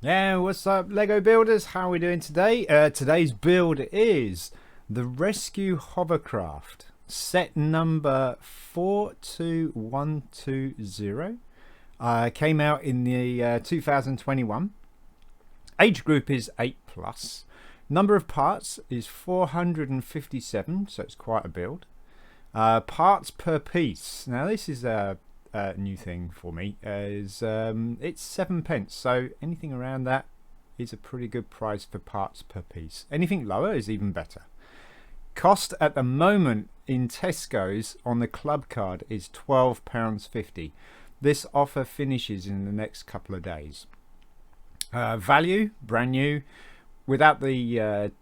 Yeah, what's up, Lego builders? How are we doing today? Today's build is the Rescue Hovercraft, set number 42120. Came out in the 2021. Age group is 8 plus. Number of parts is 457, so it's quite a build. Parts per piece. Now this is a new thing for me. Is it's 7p, so anything around that is a pretty good price for parts per piece. Anything lower is even better. Cost at the moment in Tesco's on the club card is £12.50. This offer finishes in the next couple of days. Value brand new without the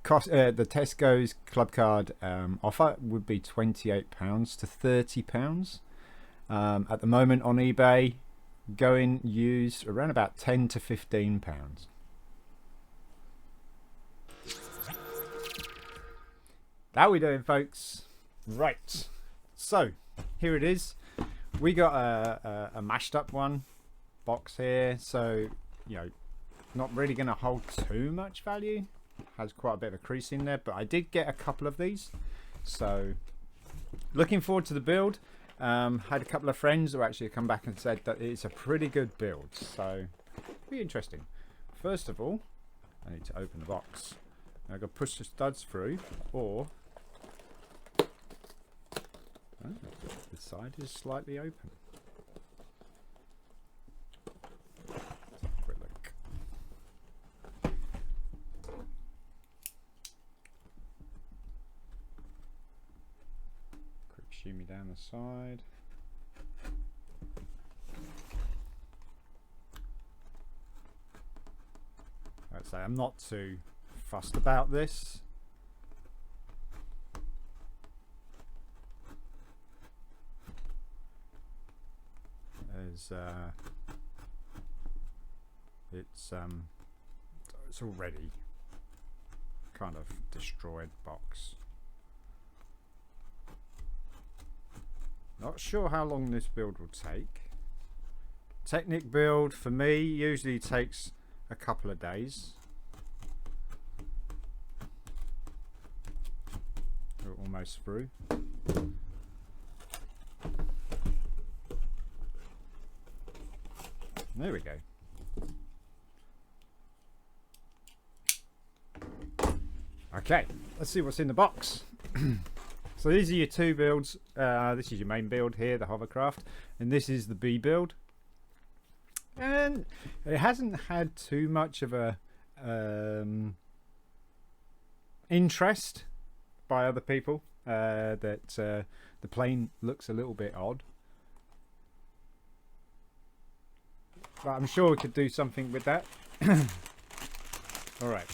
cost. The Tesco's club card offer would be £28 to £30. At the moment on eBay, going used around about £10 to £15. How we doing, folks? Right, so here it is. We got a mashed up one box here, so you know, not really going to hold too much value. Has quite a bit of a crease in there, but I did get a couple of these, so looking forward to the build. Had a couple of friends who actually come back and said that it's a pretty good build, so be interesting. First of all, I need to open the box. I've got to push the studs through, or the side is slightly open. Quick look. Quick shimmy down the side. I'd say I'm not too fussed about this. As it's already kind of destroyed box. Not sure how long this build will take. Technic build for me usually takes a couple of days. We're almost through. There we go. Okay, let's see what's in the box. So these are your two builds. This is your main build here, the Hovercraft, and this is the B build. And it hasn't had too much of a interest by other people. That the plane looks a little bit odd. But I'm sure we could do something with that. Alright,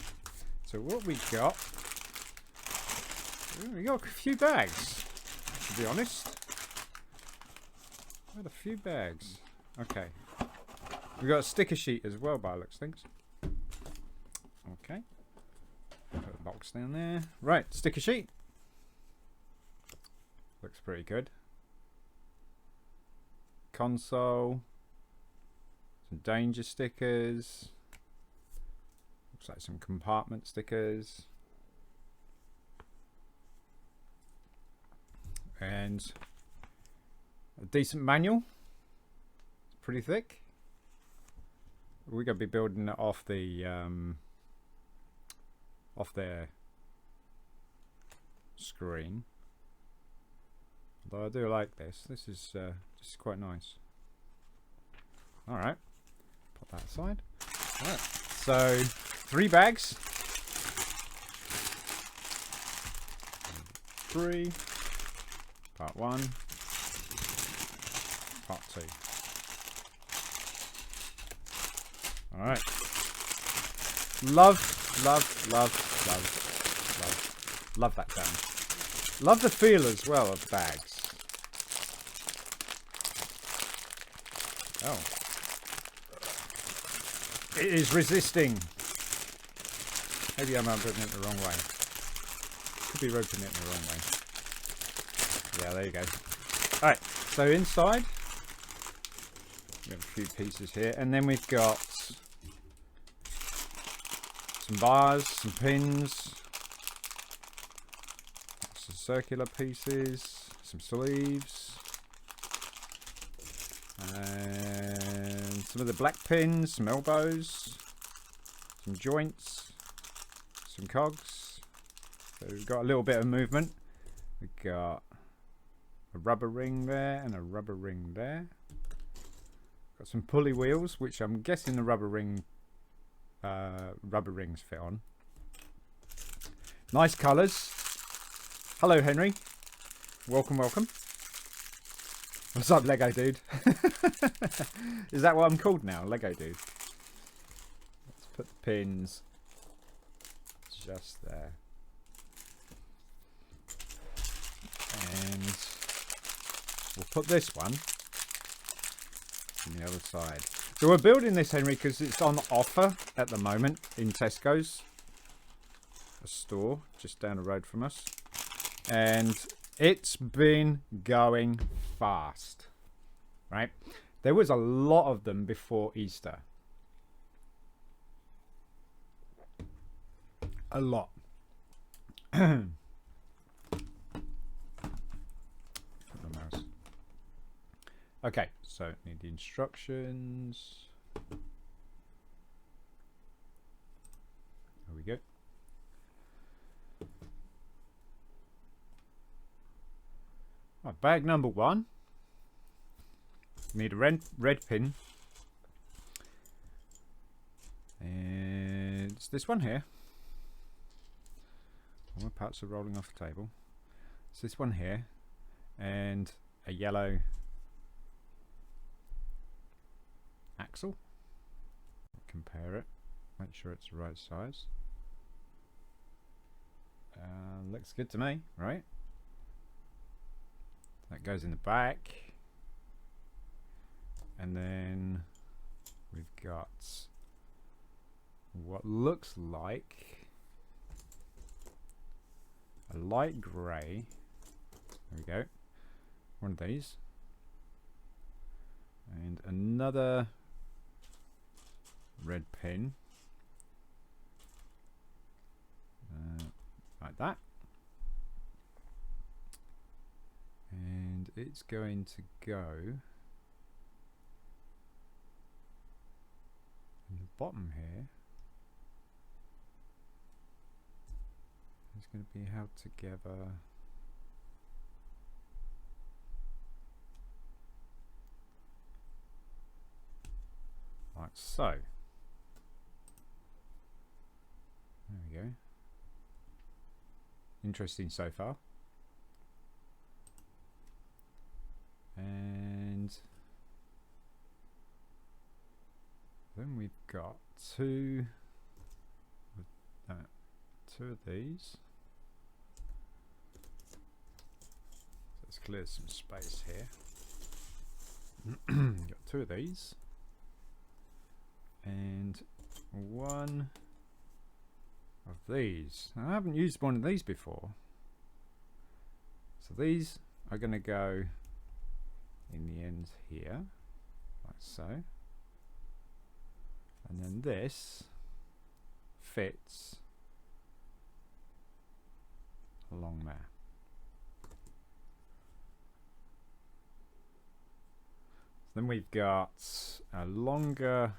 so what we got a few bags, to be honest. Got a few bags. Okay, we got a sticker sheet as well by looks things. Okay, put the box down there. Right, sticker sheet looks pretty good. Console, some danger stickers, looks like some compartment stickers, and a decent manual. It's pretty thick. We're going to be building it off the off their screen. Although I do like this. This is quite nice. All right. Put that aside. Right. So 3 bags. 3. Part 1. Part 2. All right. Love that sound. Love the feel as well of bags. Oh. It is resisting. Maybe I'm opening it the wrong way. Could be opening it the wrong way. Yeah, there you go. Alright, so inside we have a few pieces here, and then we've got some bars, some pins, some circular pieces, some sleeves, and some of the black pins, some elbows, some joints, some cogs. So we've got a little bit of movement. We've got a rubber ring there and a rubber ring there. Got some pulley wheels, which I'm guessing the rubber rings fit on. Nice colours. Hello, Henry. Welcome, welcome. What's up, Lego dude? Is that what I'm called now, Lego dude? Let's put the pins just there. And we'll put this one on the other side. So we're building this, Henry, because it's on offer at the moment in Tesco's, a store just down the road from us, and it's been going fast, right? There was a lot of them before Easter. A lot. Okay, so need the instructions. There we go. Right, bag number 1. Need a red pin. And it's this one here. All my parts are rolling off the table. It's this one here. And a yellow axle. Compare it, make sure it's the right size. Looks good to me, right? That goes in the back, and then we've got what looks like a light grey. There we go, one of these, and another red pin, like that, and it's going to go in the bottom here. It's going to be held together like so. There we go. Interesting so far. And then we've got two of these. So let's clear some space here. Got 2 of these. And 1 of these. Now, I haven't used one of these before, so these are going to go in the end here, like so, and then this fits along there. Then we've got a longer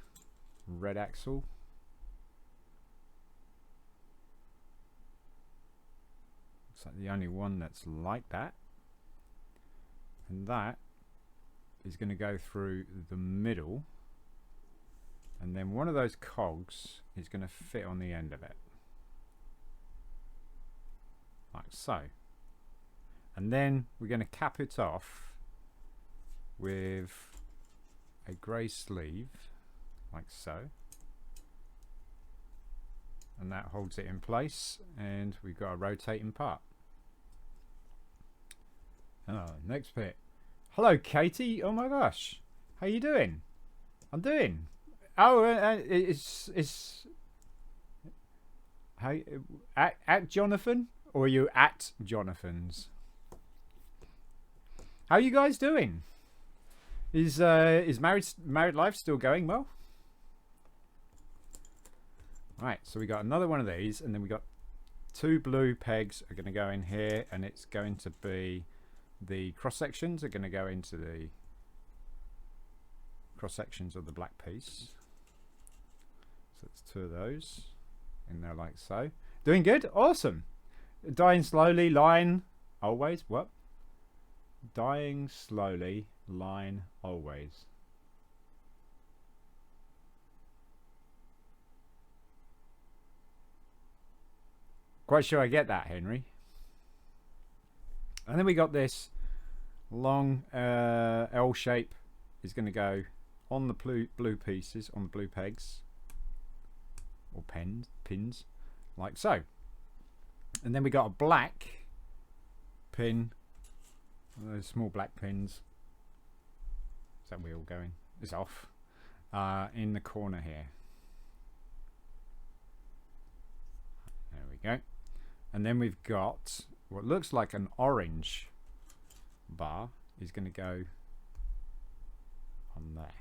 red axle. Looks like the only one that's like that, and that is going to go through the middle, and then one of those cogs is going to fit on the end of it, like so, and then we're going to cap it off with a grey sleeve, like so, and that holds it in place, and we've got a rotating part. Next bit. Hello, Katie. Oh my gosh, how you doing? I'm doing. Oh, it's how at Jonathan, or are you at Jonathan's? How are you guys doing? Is married life still going well? Right, so we got another one of these, and then we got 2 blue pegs are going to go in here, and it's going to be the cross sections are going to go into the cross sections of the black piece. So it's 2 of those in there like so. Doing good, awesome. Dying slowly, line always. What? Dying slowly, line always. Quite sure I get that, Henry. And then we got this long L shape is going to go on the blue pieces, on the blue pegs or pins, like so. And then we got a black pin, those small black pins. Is that wheel going? It's off. In the corner here. There we go. And then we've got what looks like an orange bar is going to go on there.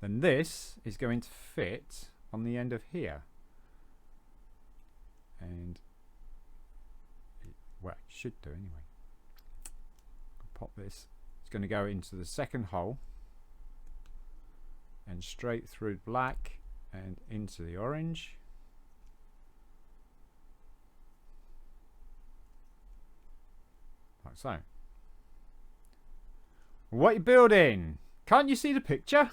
Then this is going to fit on the end of here. And well, it should do anyway. Pop this. It's going to go into the second hole and straight through black and into the orange. Like so. What are you building? Can't you see the picture?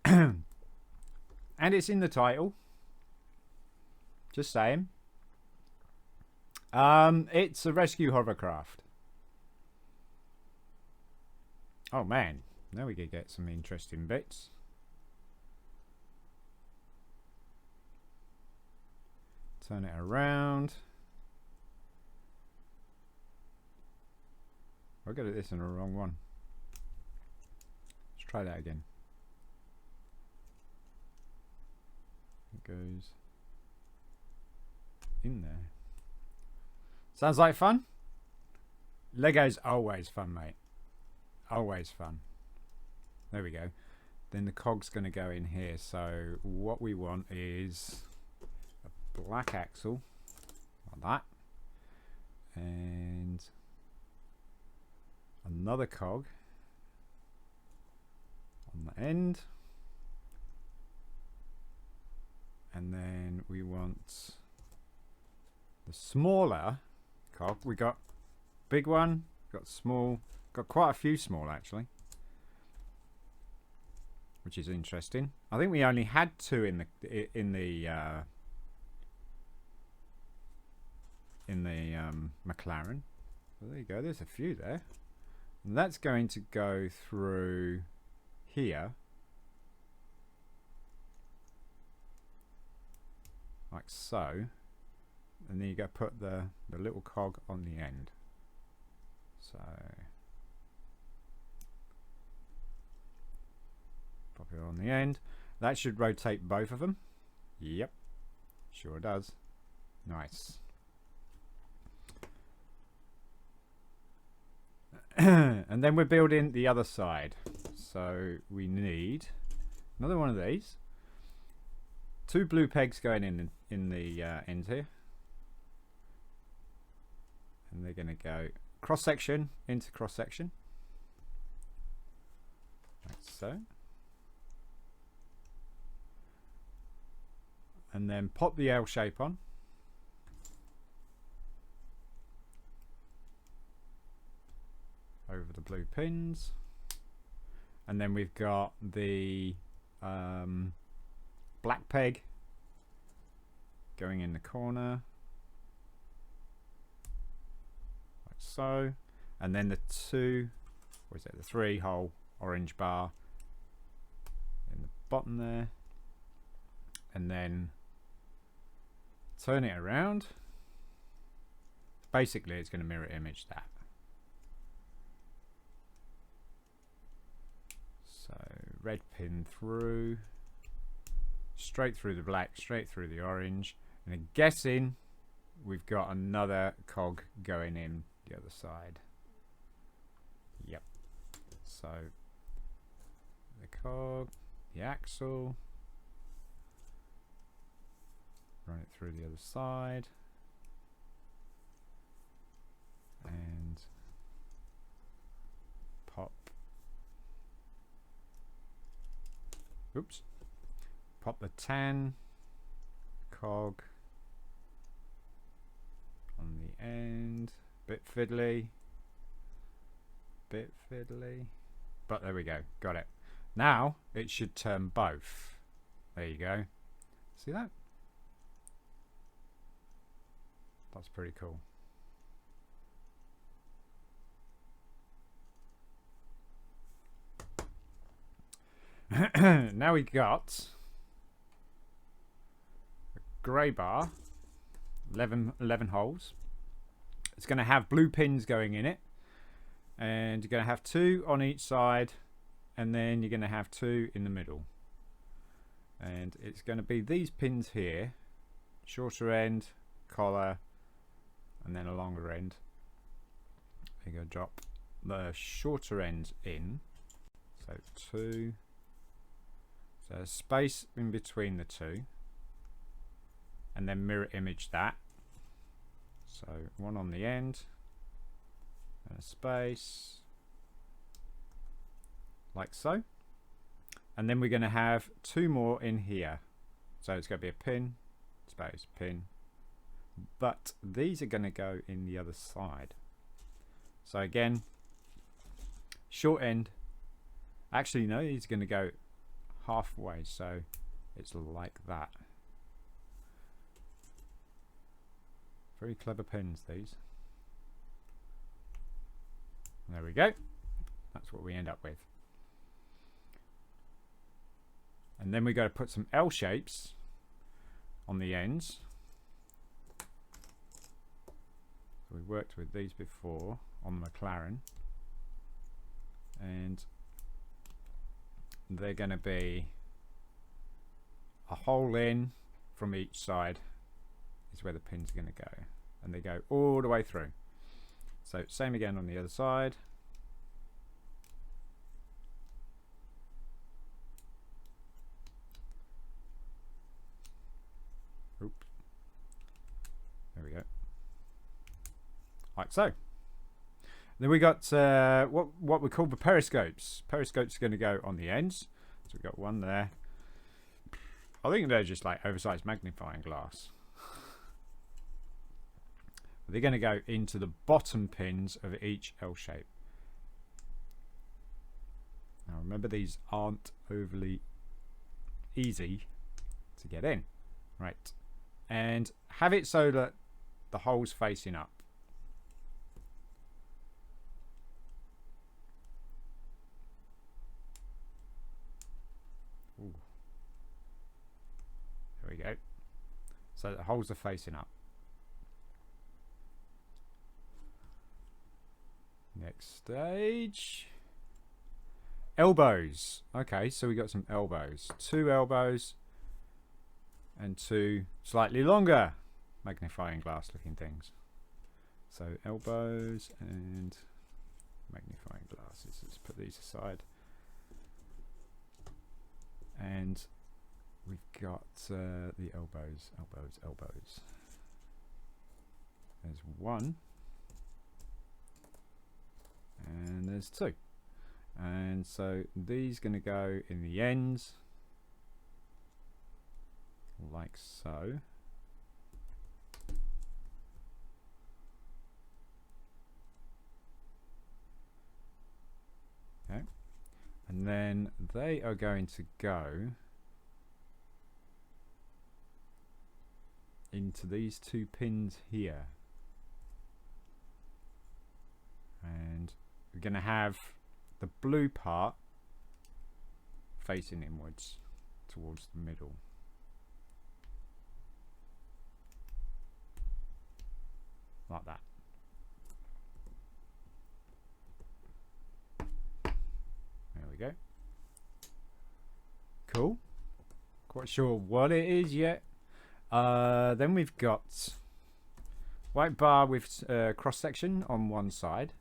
And it's in the title. Just saying. It's a rescue hovercraft. Oh man, now we could get some interesting bits. Turn it around. I got this in the wrong one. Let's try that again. It goes in there. Sounds like fun. Lego's always fun, mate. Always fun. There we go. Then the cog's going to go in here. So what we want is a black axle like that, and another cog on the end, and then we want the smaller cog. We got big one, got small, got quite a few small actually, which is interesting. I think we only had 2 in the McLaren. Well, there you go. There's a few there. And that's going to go through here, like so. And then you go put the little cog on the end. So pop it on the end. That should rotate both of them. Yep, sure does. Nice. And then we're building the other side. So we need another one of these. 2 blue pegs going in the end here. And they're going to go cross section into cross section, like so. And then pop the L shape on. Over the blue pins. And then we've got the black peg going in the corner. Like so. And then the 3-hole orange bar in the bottom there. And then turn it around. Basically it's going to mirror image that. So red pin through, straight through the black, straight through the orange, and I'm guessing we've got another cog going in the other side. Yep. So the cog, the axle, run it through the other side, and pop. Oops. Pop the tan cog on the end. Bit fiddly. But there we go. Got it. Now it should turn both. There you go. See that? That's pretty cool. Now we got a grey bar, 11 holes. It's going to have blue pins going in it, and you're going to have 2 on each side, and then you're going to have 2 in the middle. And it's going to be these pins here, shorter end, collar, and then a longer end. You're going to drop the shorter ends in, so 2. So a space in between the 2, and then mirror image that. So 1 on the end, and a space, like so. And then we're going to have 2 more in here. So it's going to be a pin, space, pin. But these are going to go in the other side. So again, short end. Actually, no, these are going to go halfway, so it's like that. Very clever pins, these. There we go. That's what we end up with. And then we got to put some L shapes on the ends. So we worked with these before on the McLaren, and they're going to be a hole in from each side is where the pin's going to go, and they go all the way through. So same again on the other side. Oop. There we go. Like so. Then we got what we call the periscopes. Periscopes are going to go on the ends. So we've got one there. I think they're just like oversized magnifying glass. They're going to go into the bottom pins of each L shape. Now remember, these aren't overly easy to get in. Right. And have it so that the hole's facing up. Ooh. There we go. So the holes are facing up. Next stage. Elbows. Okay, so we got some elbows. 2 elbows and 2 slightly longer magnifying glass looking things. So elbows and magnifying glasses. Let's put these aside. And we've got the elbows. There's 1. And there's 2. And so these going to go in the ends, like so. Okay. And then they are going to go into these 2 pins here. And we're going to have the blue part facing inwards towards the middle. Like that. There we go. Cool. Quite sure what it is yet. Then we've got white bar with cross section on one side,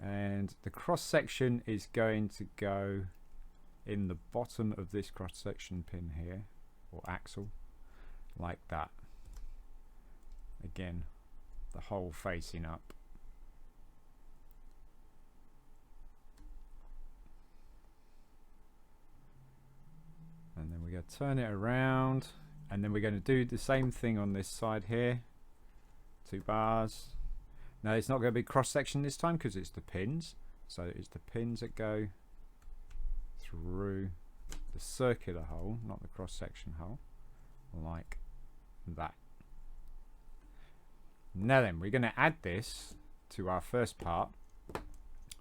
and the cross section is going to go in the bottom of this cross section pin here, or axle, like that. Again, the hole facing up. And then we're going to turn it around, and then we're going to do the same thing on this side here. 2 bars. Now it's not going to be cross section this time because it's the pins. So it's the pins that go through the circular hole, not the cross section hole, like that. Now then, we're going to add this to our first part.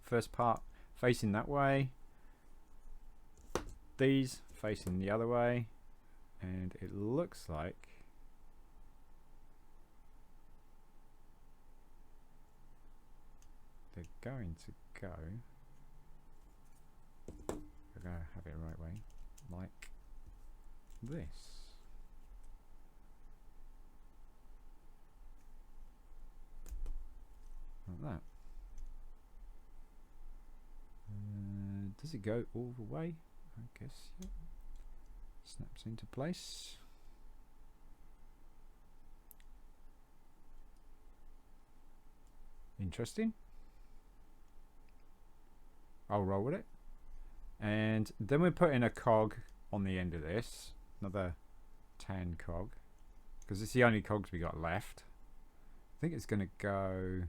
First part facing that way, these facing the other way, and it looks like they're going to go, we're going to have it the right way, like this. Like that. Does it go all the way? I guess, yeah. Snaps into place. Interesting. I'll roll with it. And then we're putting a cog on the end of this. Another tan cog. Because it's the only cogs we got left. I think it's going to go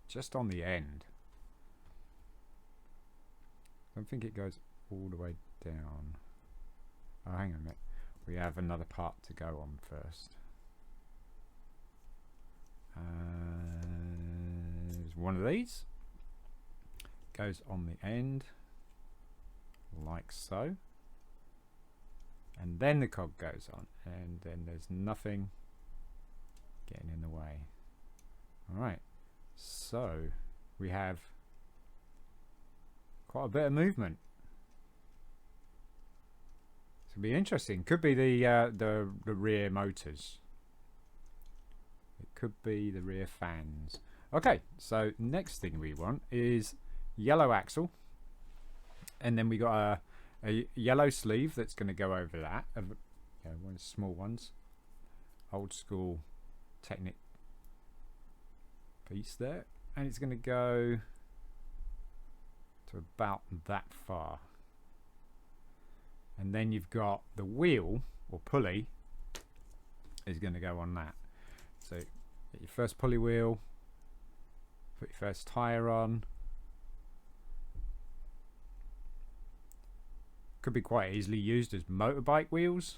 just on the end. I don't think it goes all the way down. Oh, hang on a minute. We have another part to go on first. There's one of these. Goes on the end, like so. And then the cog goes on. And then there's nothing getting in the way. Alright. So, we have quite a bit of movement. It's gonna be interesting. Could be the rear motors. It could be the rear fans. Okay, so next thing we want is yellow axle, and then we got a yellow sleeve that's going to go over that. One of the small ones, old school Technic piece there, and it's going to go to about that far. And then you've got the wheel or pulley is going to go on that. So get your first pulley wheel, put your first tyre on. Could be quite easily used as motorbike wheels.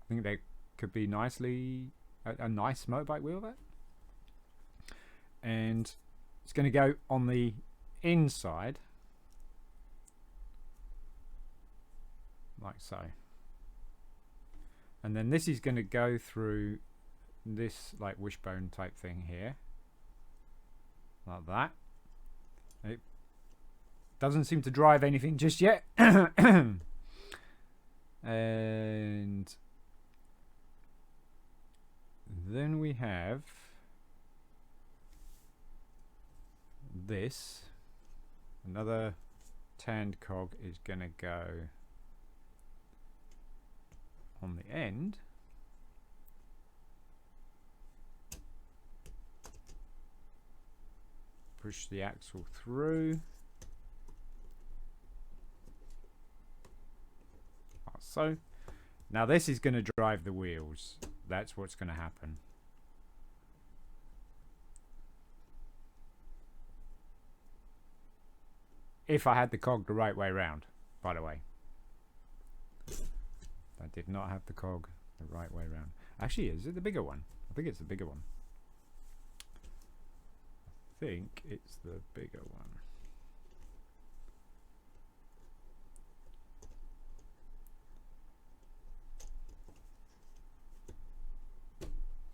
I think they could be nicely a nice motorbike wheel there. And it's going to go on the inside, like so. And then this is going to go through this like wishbone type thing here, like that. It doesn't seem to drive anything just yet. And then we have this. Another tanned cog is going to go on the end. Push the axle through. Like so. Now this is going to drive the wheels. That's what's going to happen. If I had the cog the right way round, by the way. I did not have the cog the right way round. Actually, is it the bigger one? I think it's the bigger one. I think it's the bigger one.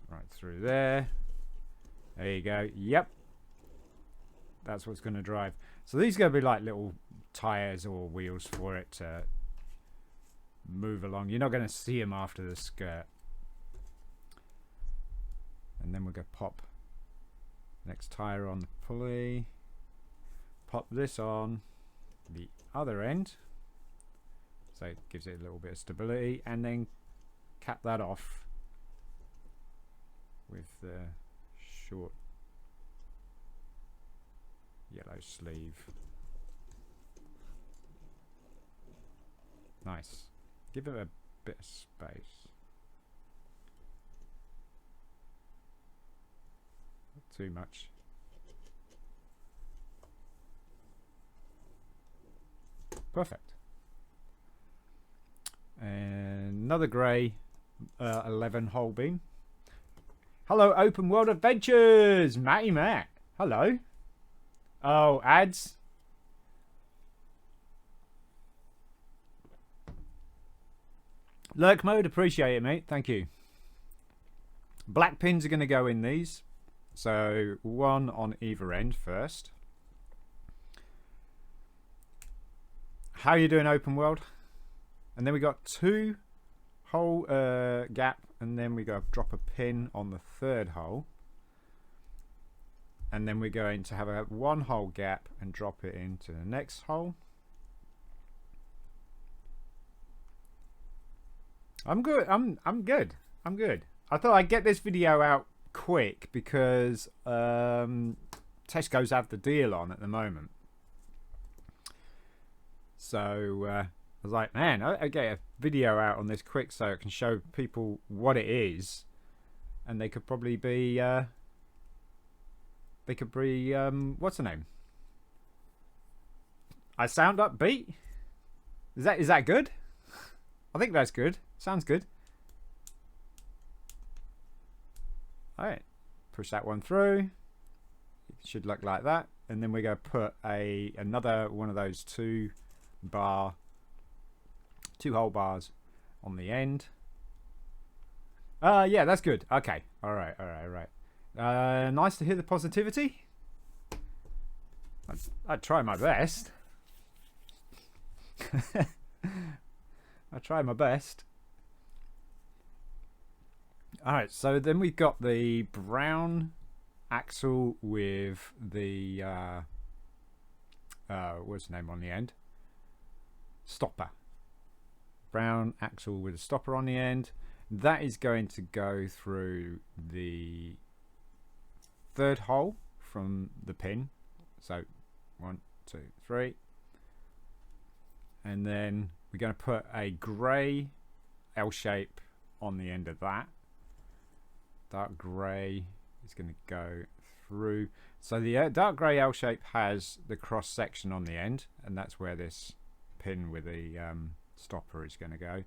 Right through there. There you go. Yep. That's what's going to drive. So these are going to be like little tires or wheels for it to move along. You're not going to see them after the skirt. And then we're going to pop Next tire on the pulley. Pop this on the other end, so it gives it a little bit of stability, and then cap that off with the short yellow sleeve. Nice. Give it a bit of space. Not too much. Perfect. And another grey 11 hole beam. Hello, Open World Adventures, Matty Matt. Hello. Oh, ads. Lurk mode, appreciate it, mate. Thank you. Black pins are going to go in these. So one on either end first. How you doing, Open World? And then we got 2 hole gap, and then we go drop a pin on the 3rd hole, and then we're going to have a 1 hole gap and drop it into the next hole. I'm good. I'm good. I'm good. I thought I'd get this video out quick because Tesco's have the deal on at the moment. So I was like, man, I get a video out on this quick so I can show people what it is, and they could probably be what's the name? I sound upbeat. Is that good? I think that's good. Sounds good. All right, push that one through. It should look like that, and then we're going to put another one of those 2 hole bars on the end. Yeah, that's good. Okay. All right. Nice to hear the positivity. I'd try my best. I try my best. All right, so then we've got the brown axle with the what's the name on the end? Stopper. Brown axle with a stopper on the end. That is going to go through the 3rd hole from the pin. So 1, 2, 3, and then we're going to put a grey L shape on the end of that. Dark grey is going to go through. So the dark grey L shape has the cross section on the end, and that's where this pin with the stopper is going to go.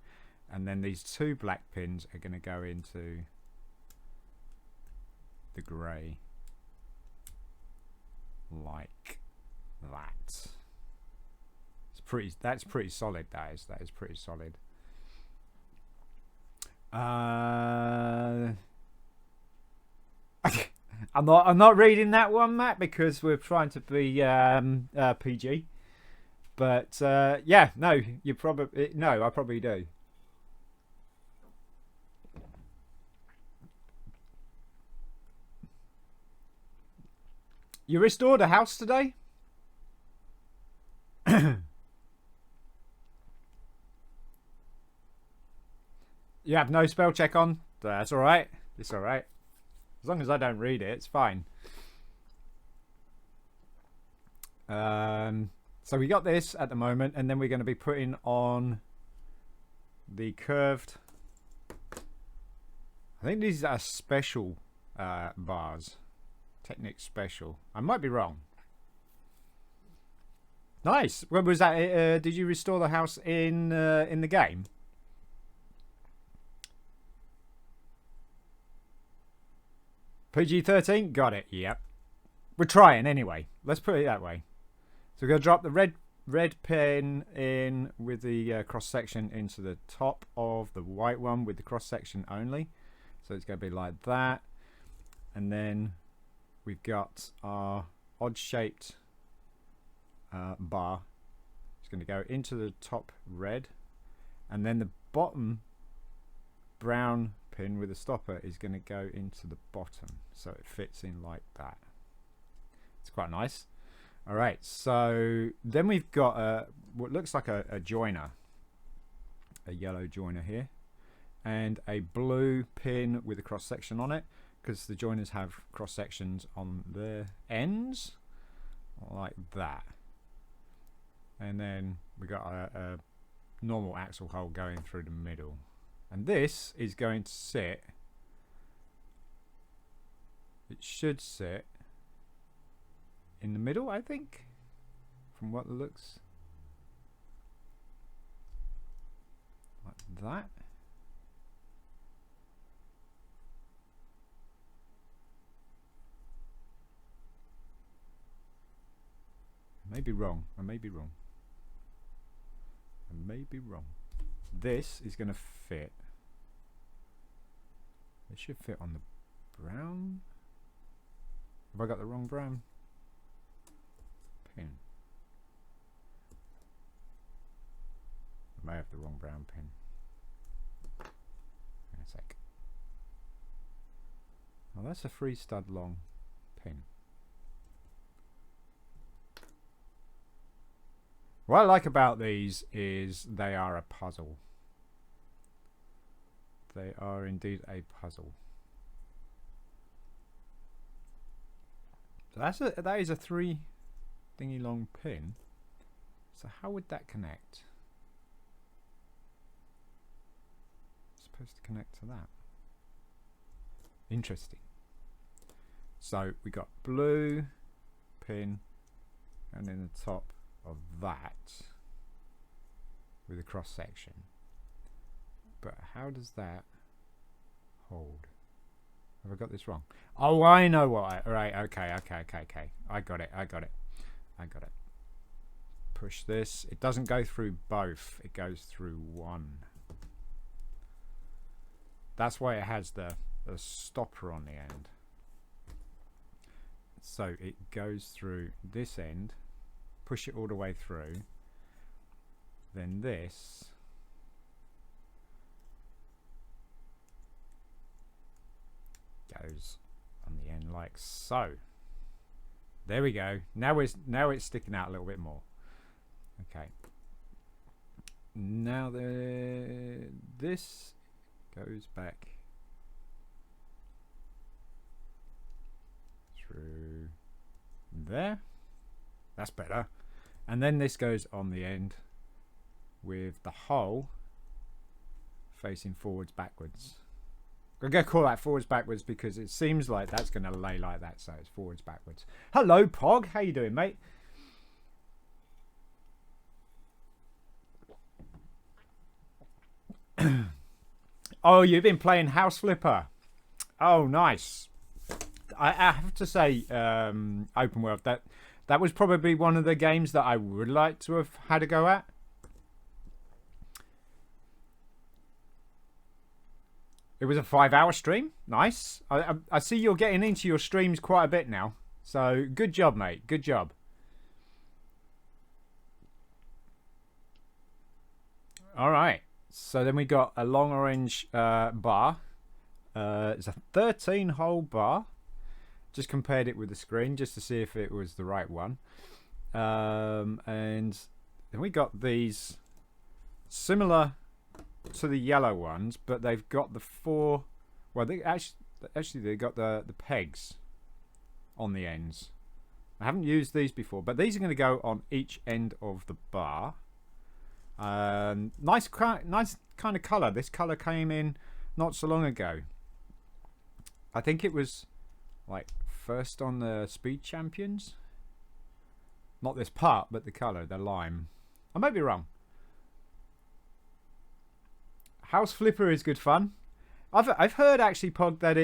And then these 2 black pins are going to go into the grey like that. That's pretty solid. That is pretty solid. I'm not reading that one, Matt, because we're trying to be PG. But yeah, no, you probably I probably do. You restored a house today? You have no spell check on? That's alright. It's alright. As long as I don't read it, it's fine. So we got this at the moment, and then we're going to be putting on the curved. I think these are special bars. Technic special. I might be wrong. Nice. When was that? Did you restore the house in the game? PG-13? Got it. Yep. We're trying anyway. Let's put it that way. So we're going to drop the red pin in with the cross section into the top of the white one with the cross section only. So it's going to be like that. And then we've got our odd shaped bar. It's going to go into the top red. And then the bottom brown pin with a stopper is going to go into the bottom, so it fits in like that. It's quite nice. All right, so then we've got what looks like a joiner, a yellow joiner here, and a blue pin with a cross section on it, because the joiners have cross sections on their ends, like that. And then we got a normal axle hole going through the middle, and this is going to sit. It should sit in the middle, I think, from what it looks like that. I may be wrong. I may be wrong. I may be wrong. This is going to fit. It should fit on the brown. Have I got the wrong brown pin? I may have the wrong brown pin. Hang on a sec. Oh, that's a 3 stud long pin. What I like about these is they are a puzzle. They are indeed a puzzle. So that is a 3 thingy long pin. So how would that connect? It's supposed to connect to that. Interesting. So we got blue pin, and in the top of that with a cross section. But how does that hold? Have I got this wrong? Oh, I know what. Right, okay. I got it. Push this. It doesn't go through both. It goes through one. That's why it has the stopper on the end. So it goes through this end. Push it all the way through. Then this goes on the end like so. There we go. Now it's sticking out a little bit more. Okay. Now this goes back through there. That's better. And then this goes on the end with the hole facing forwards backwards. I'm going to call that forwards backwards because it seems like that's going to lay like that, so it's forwards backwards. Hello, Pog. How you doing, mate? Oh, you've been playing House Flipper. Oh, nice. I have to say, open world, that was probably one of the games that I would like to have had a go at. It was a 5-hour stream. Nice. I see you're getting into your streams quite a bit now. So, good job, mate. Good job. All right. So then we got a long orange bar. It's a 13-hole bar. Just compared it with the screen just to see if it was the right one. And then we got these similar to the yellow ones, but they've got the 4. Well, they actually they got the pegs on the ends. I haven't used these before, but these are going to go on each end of the bar. Nice kind of color. This color came in not so long ago. I think it was like first on the Speed Champions. Not this part, but the color, the lime. I might be wrong. House Flipper is good fun. I've heard actually, Pog, that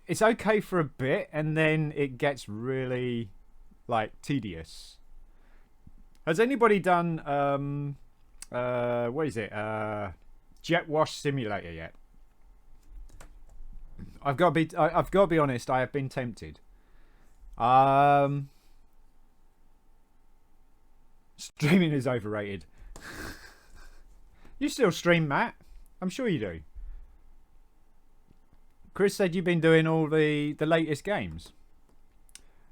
it's okay for a bit and then it gets really like tedious. Has anybody done what is it? Jet Wash Simulator yet? I've got to be honest, I have been tempted. Streaming is overrated. You still stream, Matt? I'm sure you do. Chris said you've been doing all the latest games.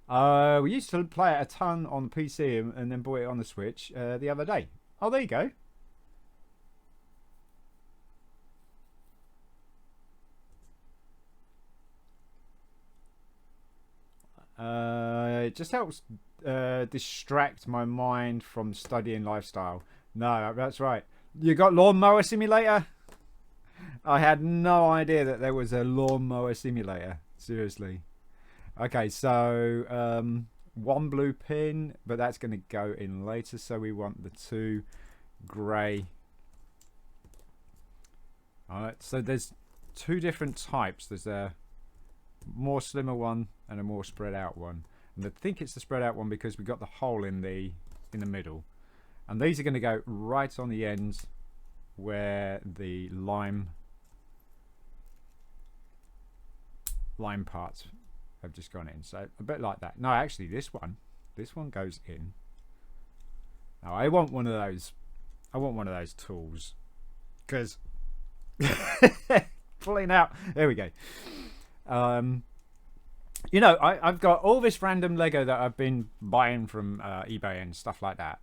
We used to play it a ton on PC and then bought it on the Switch the other day. Oh, there you go. It just helps distract my mind from studying lifestyle. No, that's right. You got Lawnmower Simulator? I had no idea that there was a Lawnmower Simulator. Seriously. Okay, so one blue pin, but that's going to go in later. So we want the 2 grey. Alright, so there's 2 different types. There's a more slimmer one and a more spread out one. And I think it's the spread out one because we got the hole in the middle. And these are going to go right on the ends where the lime parts have just gone in. So a bit like that. No, actually this one goes in. Now I want one of those. I want one of those tools because pulling out. There we go. You know, I've got all this random Lego that I've been buying from eBay and stuff like that,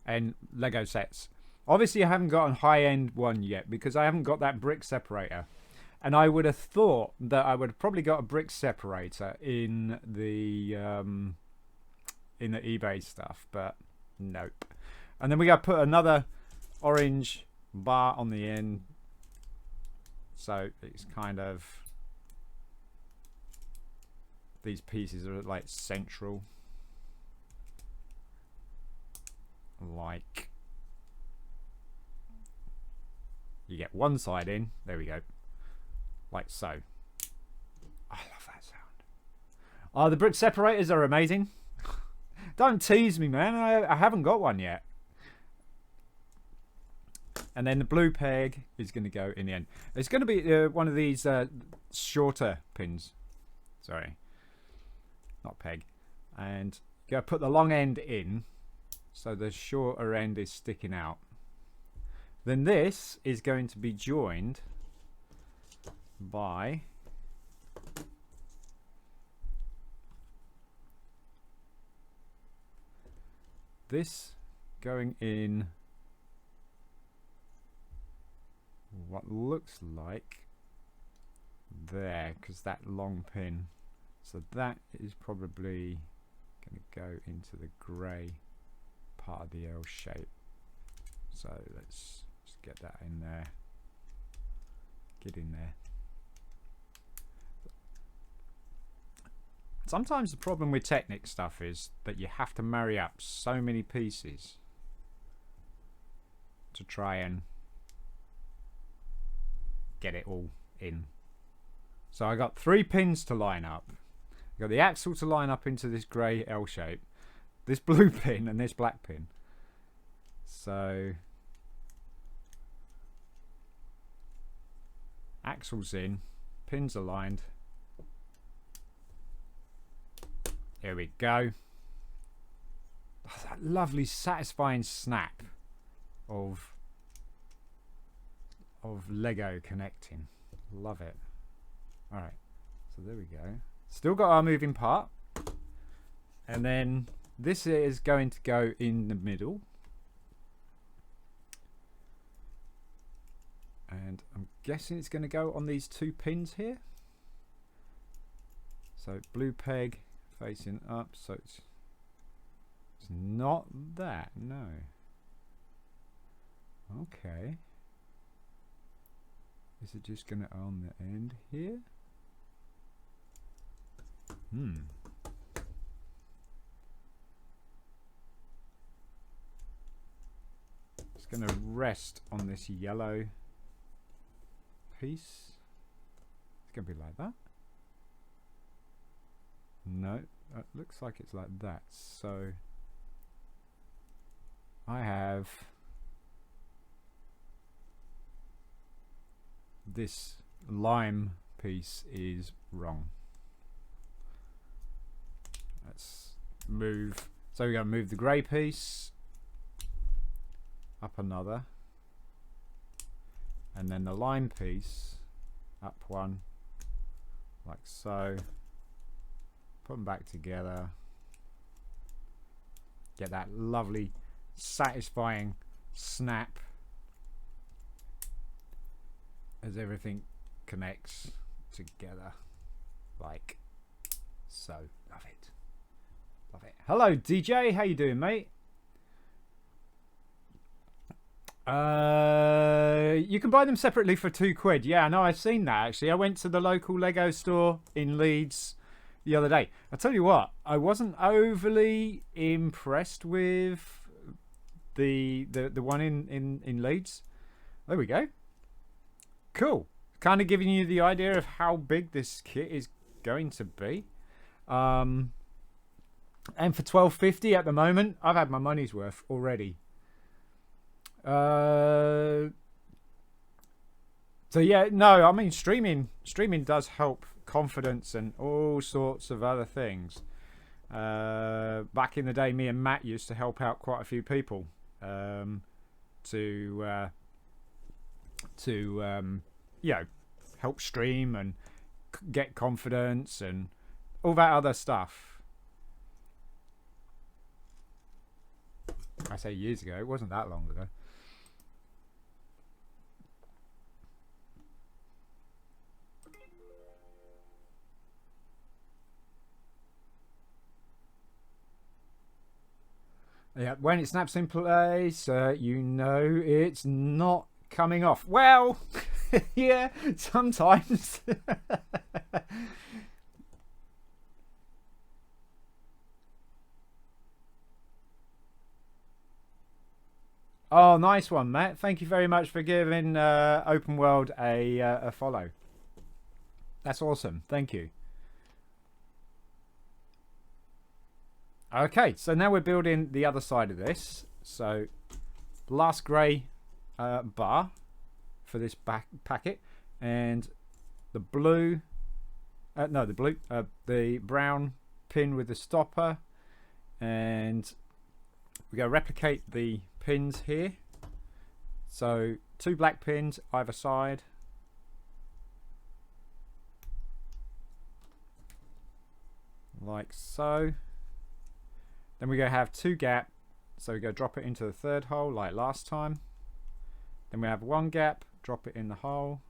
and Lego sets. Obviously, I haven't got a high-end one yet because I haven't got that brick separator. And I would have thought that I would have probably got a brick separator in the eBay stuff, but nope. And then we got to put another orange bar on the end, so it's kind of, these pieces are like central, like you get one side in, there we go, like so. I love that sound. Oh, the brick separators are amazing. Don't tease me, man. I haven't got one yet. And then the blue peg is going to go in the end. It's going to be one of these shorter pins. Sorry, not peg. And you got to put the long end in, so the shorter end is sticking out. Then this is going to be joined by this going in what looks like there, because that long pin, so that is probably going to go into the grey part of the L shape. So let's just get that in there, get in there. Sometimes the problem with Technic stuff is that you have to marry up so many pieces to try and get it all in. So I got 3 pins to line up. I got the axle to line up into this grey L shape, this blue pin and this black pin. So axle's in, pins aligned. Here we go. Oh, that lovely satisfying snap of Lego connecting. Love it. Alright, so there we go. Still got our moving part. And then this is going to go in the middle. And I'm guessing it's going to go on these 2 pins here. So blue peg facing up, so it's not that, no. Okay. Is it just going to on the end here? It's going to rest on this yellow piece. It's going to be like that. No, it looks like it's like that. So I have this lime piece is wrong. Let's move. So we're going to move the grey piece up another, and then the lime piece up one, like so. Put them back together. Get that lovely, satisfying snap as everything connects together like so. Love it. Love it. Hello, DJ. How you doing, mate? You can buy them separately for £2. Yeah, no, I've seen that actually. I went to the local Lego store in Leeds the other day. I tell you what, I wasn't overly impressed with the one in Leeds. There we go. Cool. Kind of giving you the idea of how big this kit is going to be. And for £12.50 at the moment, I've had my money's worth already. So yeah, no, I mean streaming does help confidence and all sorts of other things. Back in the day, me and Matt used to help out quite a few people to you know, help stream and get confidence and all that other stuff. I say years ago, it wasn't that long ago. Yeah, when it snaps in place, you know it's not coming off. Well, yeah, sometimes. Oh, nice one, Matt. Thank you very much for giving Open World a follow. That's awesome. Thank you. Okay, so now we're building the other side of this. So, last grey bar for this back packet, and the blue, the brown pin with the stopper, and we're going to replicate the pins here. So 2 black pins either side. Like so. Then we're going to have 2 gap, so we're going to drop it into the 3rd hole like last time. Then we have 1 gap, drop it in the hole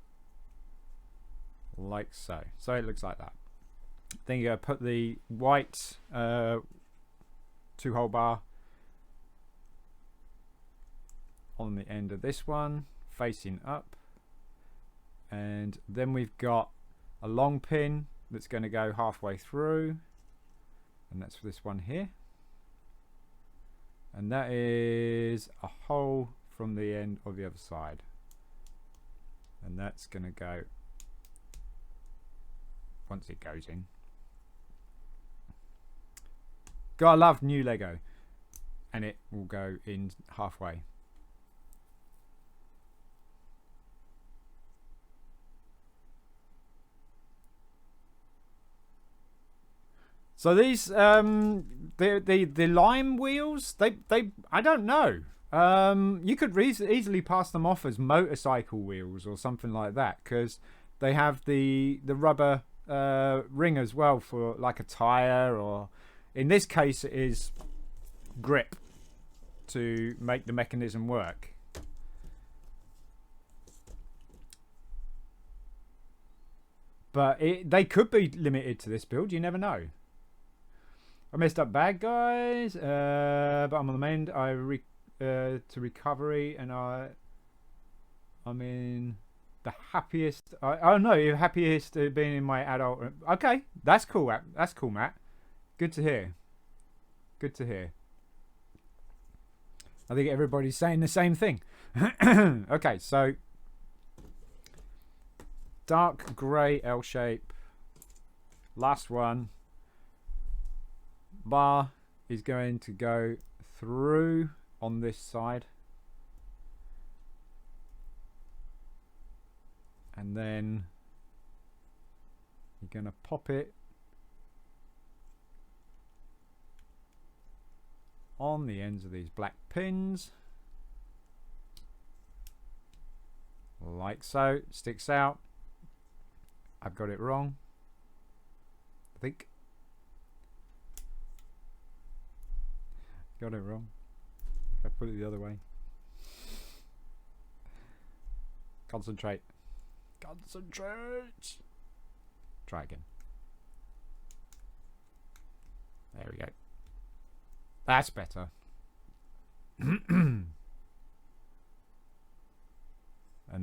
like so. So it looks like that. Then you're going to put the white 2-hole bar on the end of this one, facing up. And then we've got a long pin that's going to go halfway through, and that's for this one here. And that is a hole from the end of the other side. And that's going to go once it goes in. Gotta love new Lego. And it will go in halfway. So these the lime wheels, they I don't know. You could easily pass them off as motorcycle wheels or something like that, because they have the rubber ring as well for like a tire, or in this case it is grip to make the mechanism work. But they could be limited to this build, you never know. I messed up bad guys, but I'm on the mend. To recovery, and I'm in the happiest. Oh no, happiest being in my adult. Okay, that's cool. That's cool, Matt. Good to hear. Good to hear. I think everybody's saying the same thing. Okay, so dark grey L shape. Last one. Bar is going to go through on this side, and then you're going to pop it on the ends of these black pins like so. Sticks out. I've got it wrong, I think. Got it wrong. I put it the other way. Concentrate. Concentrate. Try again. There we go. That's better. And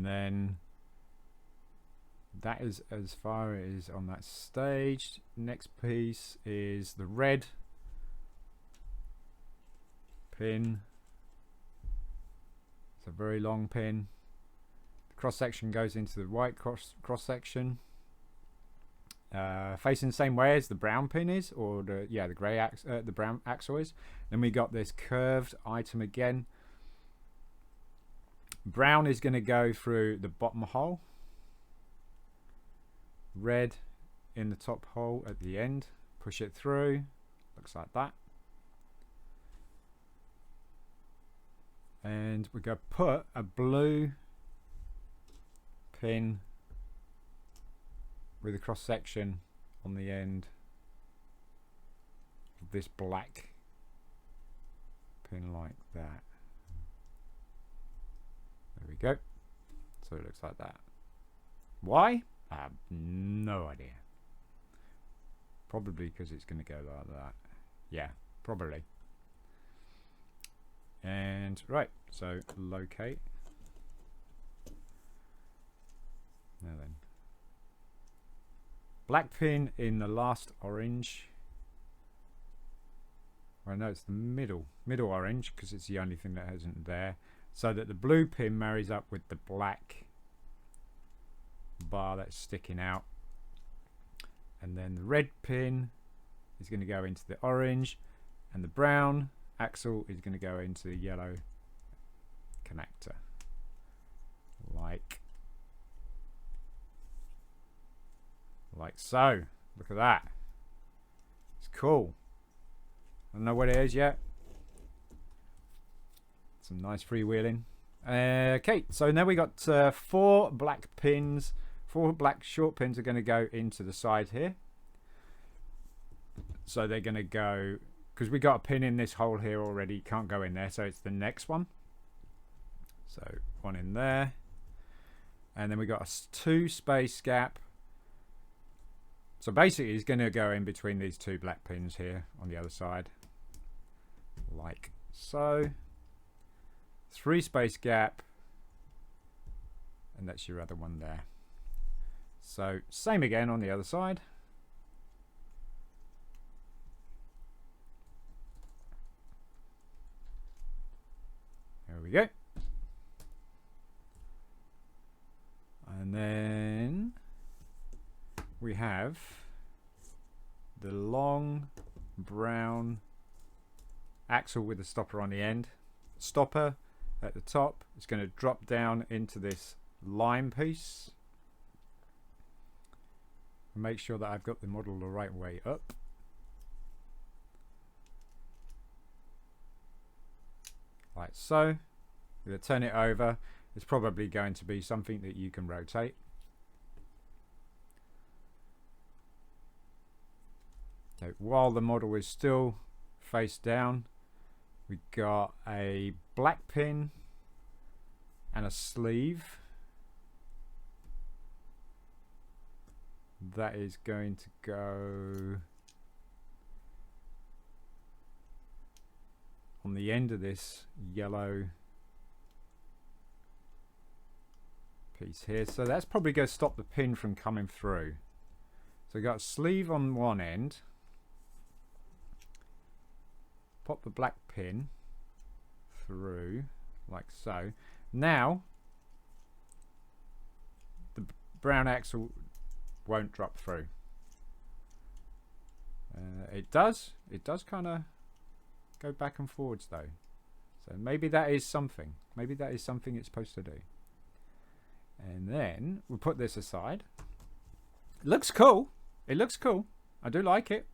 then that is as far as on that stage. Next piece is the red pin. It's a very long pin. The cross section goes into the white cross section, facing the same way as the brown pin is, or the grey the brown axle is. Then we got this curved item again. Brown is going to go through the bottom hole. Red in the top hole at the end. Push it through. Looks like that. And we're going to put a blue pin with a cross section on the end of this black pin like that. There we go. So it looks like that. Why? I have no idea. Probably because it's going to go like that. Yeah, probably. And right, so locate. Now then, black pin in the last orange. Well, no, it's the middle orange, because it's the only thing that isn't there. So that the blue pin marries up with the black bar that's sticking out. And then the red pin is going to go into the orange, and the brown axle is going to go into the yellow connector, like so. Look at that. It's cool. I don't know what it is yet. Some nice freewheeling. Okay, so now we got 4 black pins. 4 black short pins are going to go into the side here. So they're going to go, because we got a pin in this hole here already, can't go in there, so it's the next one. So one in there, and then we got a 2 space gap. So basically it's going to go in between these 2 black pins here on the other side, like so. 3 space gap, and that's your other one there. So same again on the other side. There we go. And then we have the long brown axle with the stopper on the end. Stopper at the top is going to drop down into this lime piece. Make sure that I've got the model the right way up. Like so. I'm going to turn it over. It's probably going to be something that you can rotate. So while the model is still face down, we got a black pin and a sleeve. That is going to go on the end of this yellow piece here. So that's probably going to stop the pin from coming through. So we got a sleeve on one end. Pop the black pin through like so. Now the brown axle won't drop through. It does kind of go back and forwards though. So maybe that is something. Maybe that is something it's supposed to do. And then we'll put this aside. It looks cool. It looks cool. I do like it.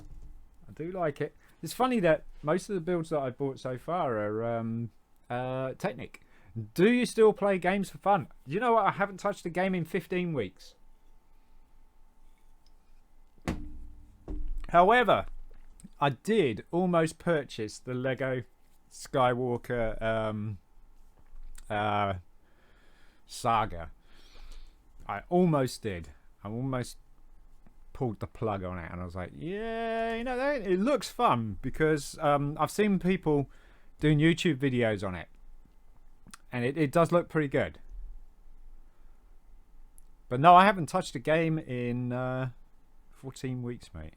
I do like it. It's funny that most of the builds that I've bought so far are Technic. Do you still play games for fun? You know what? I haven't touched a game in 15 weeks. However, I did almost purchase the Lego Skywalker saga. I almost did. I almost pulled the plug on it, and I was like, yeah, you know, it looks fun, because I've seen people doing YouTube videos on it, and it does look pretty good. But no, I haven't touched a game in 14 weeks, mate.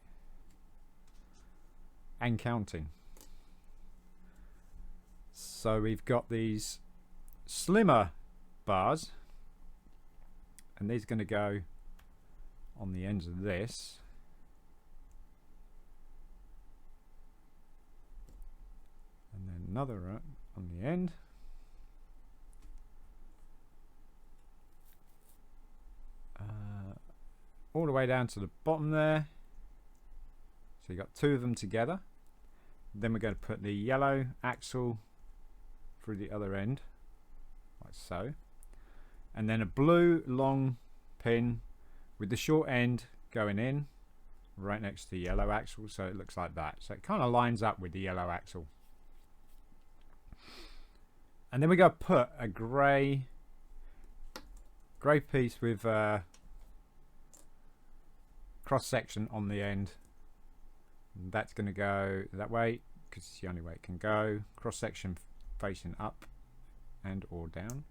And counting. So we've got these slimmer bars, and these are going to go on the ends of this. And then another on the end. All the way down to the bottom there. So you got two of them together. Then we're going to put the yellow axle through the other end, like so. And then a blue long pin with the short end going in right next to the yellow axle, so it looks like that. So it kind of lines up with the yellow axle. And then we're going to put a grey piece with cross section on the end. And that's going to go that way because it's the only way it can go. Cross section facing up and or down,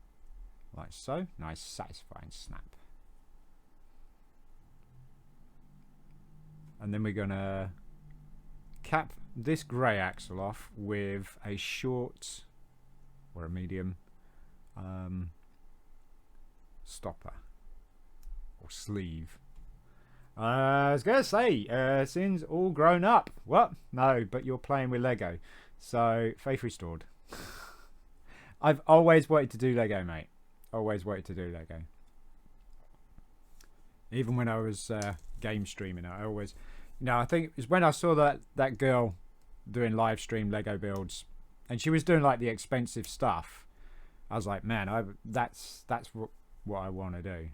like so. Nice satisfying snap. And then we're going to cap this grey axle off with a short or a medium stopper or sleeve. I was going to say, Sinn's all grown up. What? No, but you're playing with Lego. So, faith restored. I've always wanted to do Lego, mate. Always wanted to do Lego. Even when I was game streaming, I always... You know, I think it was when I saw that girl doing live stream Lego builds, and she was doing like the expensive stuff. I was like, man, that's what I want to do.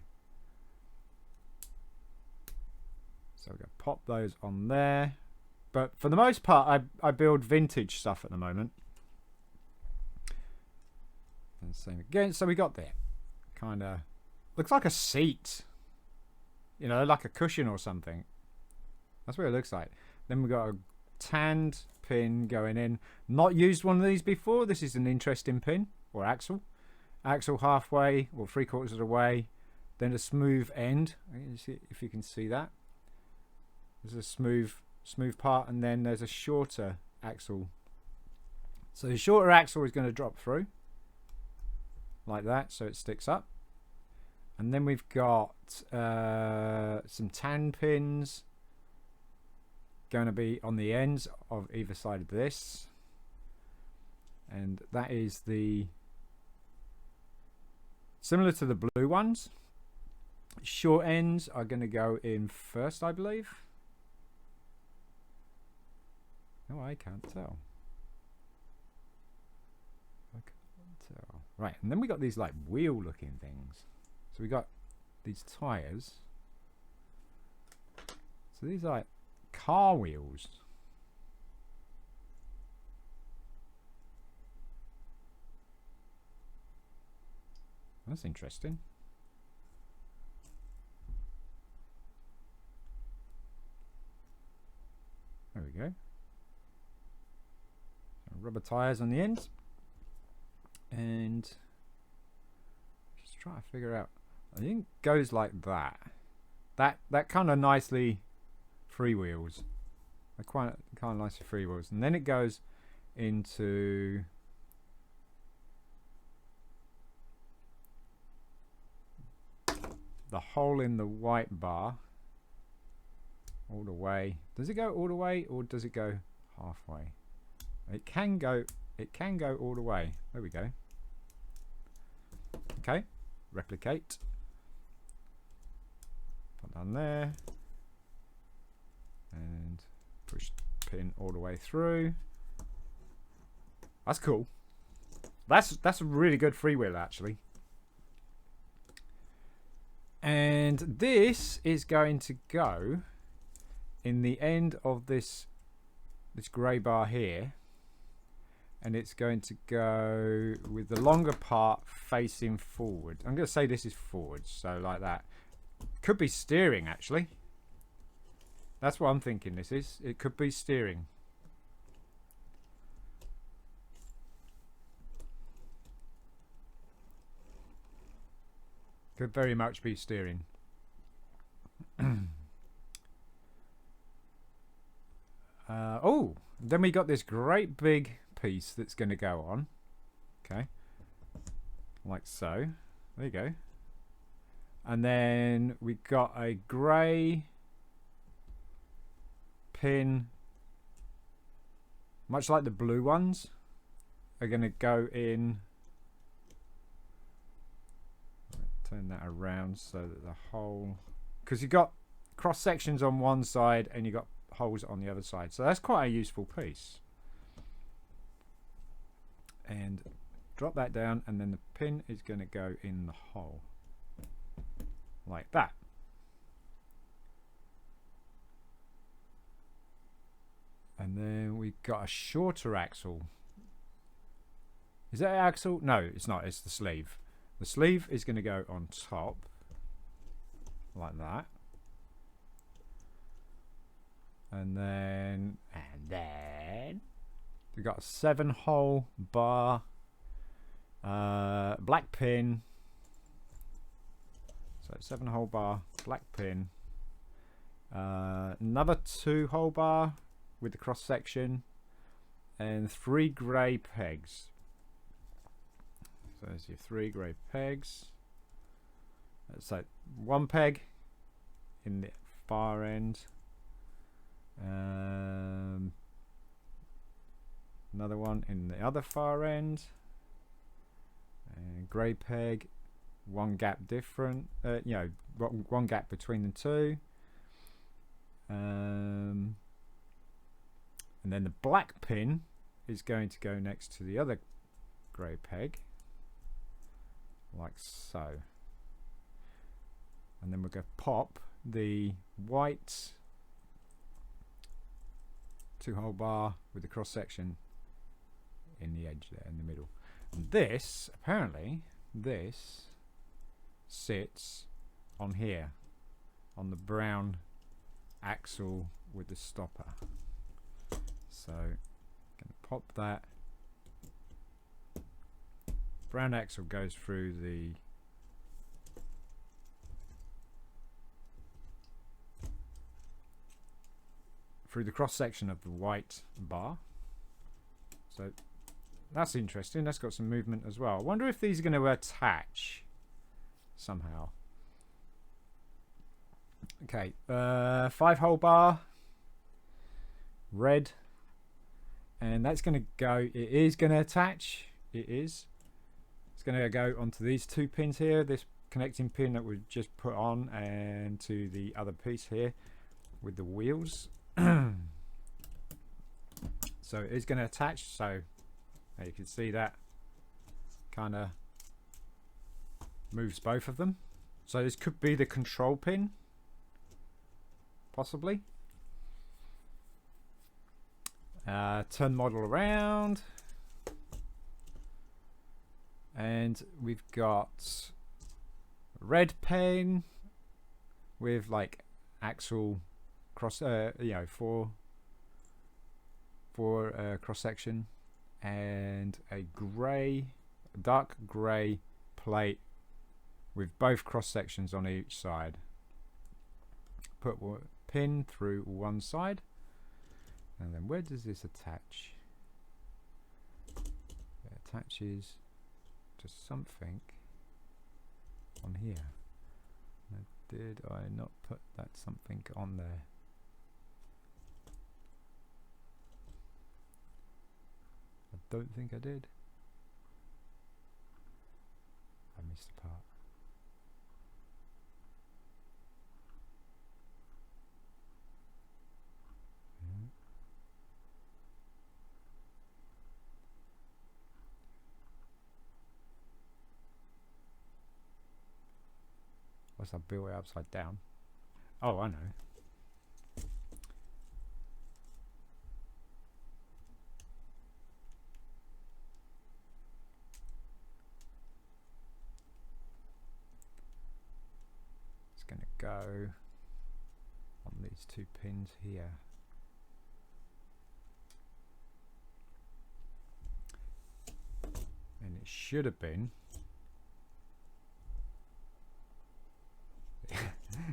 So we're going to pop those on there. But for the most part, I build vintage stuff at the moment. And same again. So we got there. Kind of looks like a seat. You know, like a cushion or something. That's what it looks like. Then we've got a tanned pin going in. Not used one of these before. This is an interesting pin or axle. Axle halfway or 3/4 of the way. Then a smooth end. If you can see that. There's a smooth part, and then there's a shorter axle. So the shorter axle is going to drop through like that, so it sticks up. And then we've got some tan pins going to be on the ends of either side of this, and that is the similar to the blue ones. Short ends are going to go in first, I believe. No, I can't tell. I can't tell. Right, and then we got these like wheel looking things. So we got these tires. So these are like car wheels. That's interesting. There we go. Rubber tires on the ends, and just try to figure out. I think it goes like that. That kind of nicely freewheels. Quite kind of nicely freewheels, and then it goes into the hole in the white bar all the way. Does it go all the way, or does it go halfway? It can go all the way. There we go. Okay, replicate. Put down there. And push pin all the way through. That's cool. That's a really good freewheel actually. And this is going to go in the end of this this grey bar here, and it's going to go with the longer part facing forward. I'm going to say this is forward, so like that. Could be steering, actually. That's what I'm thinking this is. It could be steering. Could very much be steering. Oh, then we got this great big piece that's going to go on. Okay. Like so. There you go. And then we got a grey pin, much like the blue ones, are going to go in. Turn that around so that the hole, because you've got cross sections on one side and you've got holes on the other side, so that's quite a useful piece. And drop that down, and then the pin is going to go in the hole like that. And then we've got a shorter axle. Is that an axle? No, it's not. It's the sleeve. The sleeve is going to go on top like that. And then we've got a 7-hole bar, black pin. So 7-hole bar, black pin. Another 2-hole bar with the cross section, and 3 grey pegs. So there's your 3 grey pegs. So 1 peg in the far end. Another one in the other far end. And grey peg, 1 gap different. You know, 1 gap between the two. And then the black pin is going to go next to the other grey peg, like so. And then we're going to pop the white 2-hole bar with the cross section in the edge there in the middle. And this, apparently, this sits on here, on the brown axle with the stopper. So, I'm going to pop that. Brown axle goes through the cross section of the white bar. So that's interesting. That's got some movement as well. I wonder if these are going to attach somehow. Okay, 5-hole bar, red, and that's going to go. It is going to attach. It is. It's going to go onto these 2 pins here. This connecting pin that we just put on, and to the other piece here with the wheels. So it is going to attach. So you can see that kind of moves both of them. So this could be the control pin, possibly. Turn model around, and we've got red pin with like axle cross, you know, four cross section, and a grey, dark grey plate with both cross sections on each side. Put a pin through one side, and then where does this attach? It attaches to something on here. Now, did I not put that something on there? I don't think I did. I missed a part. What's I built it upside down? Oh, I know. going to go on these 2 pins here. And it should have been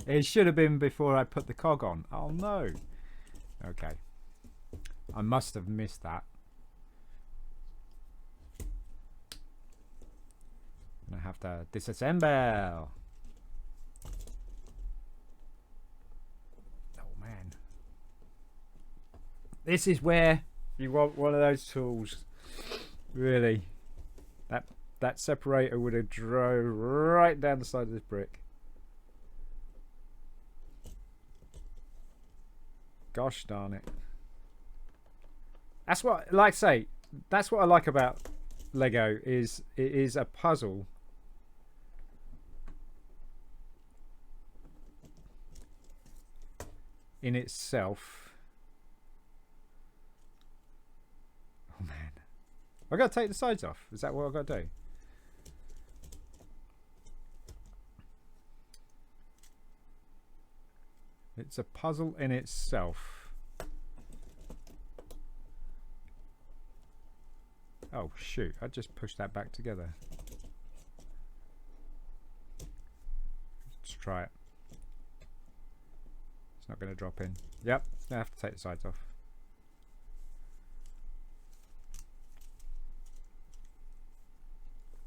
it should have been before I put the cog on. Oh no. Okay. I must have missed that. And I have to disassemble. Oh man. This is where you want one of those tools. Really. That separator would have drove right down the side of this brick. Gosh darn it. That's what, like I say, that's what I like about Lego, is it is a puzzle. In itself. Oh man. I gotta take the sides off. Is that what I gotta do? It's a puzzle in itself. Oh shoot, I just pushed that back together. Let's try it. It's not going to drop in. Yep, I have to take the sides off.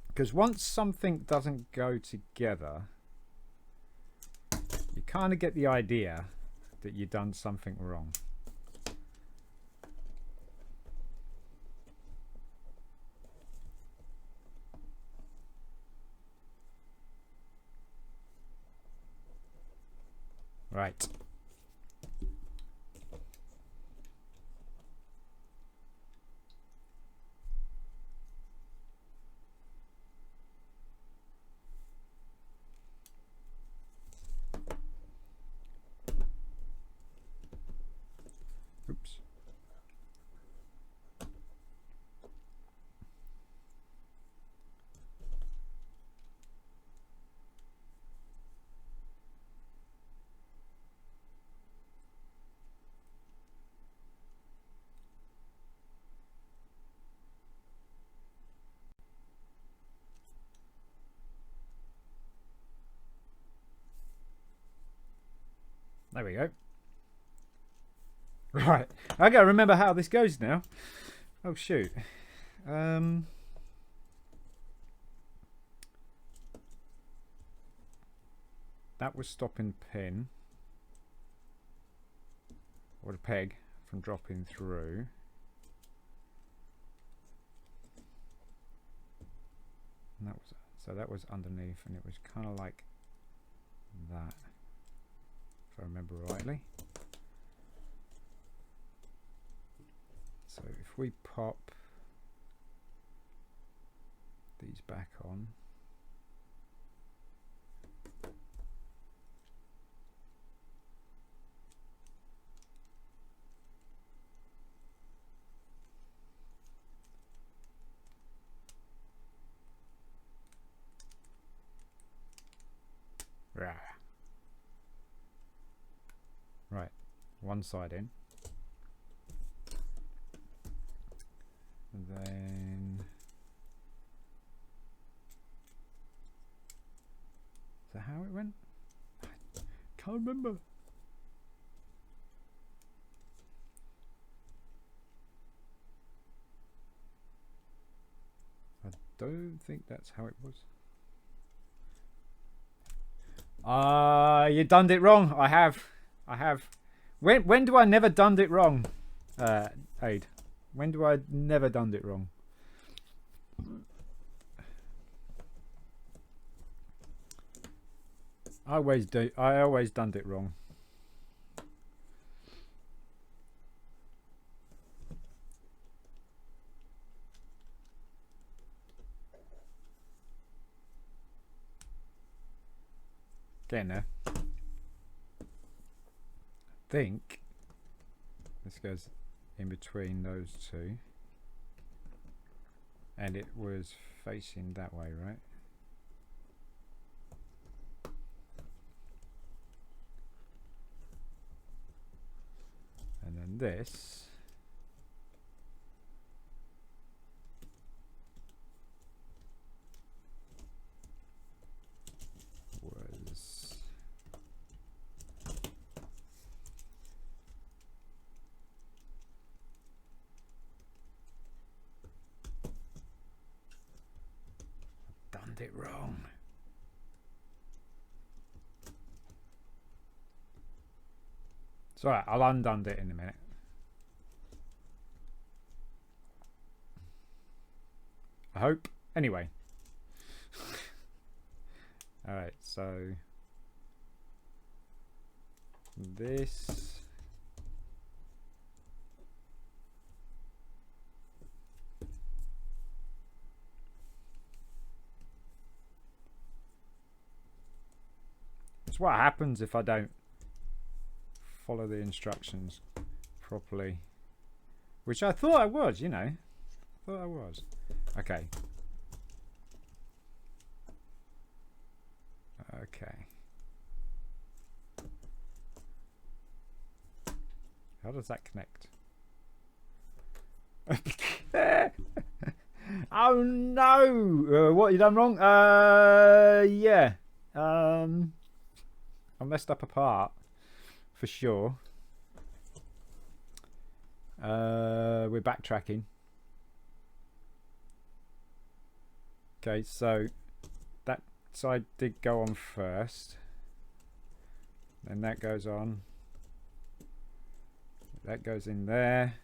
Because once something doesn't go together, you kind of get the idea that you've done something wrong. Right. Oops. There we go. Right, I gotta remember how this goes now. Oh shoot. That was stopping pin or the peg from dropping through. And that was, so that was underneath, and it was kind of like that, if I remember rightly. So if we pop these back on, right, one side in. And then is that how it went? I can't remember. I don't think that's how it was. You done it wrong. I have. When do I never done it wrong? Aid. When do I never done it wrong? I always do. I always done it wrong. Getting there. I think this goes in between those two, and it was facing that way, right? this was done it wrong. It's alright, I'll undone it in a minute. I hope. Anyway. Alright, so this it's what happens if I don't follow the instructions properly, which I thought I was, you know. I thought I was. Okay. Okay. How does that connect? Oh no! What, you done wrong? Yeah. I messed up a part. For sure. We're backtracking. Okay, so that side did go on first. Then that goes on. That goes in there.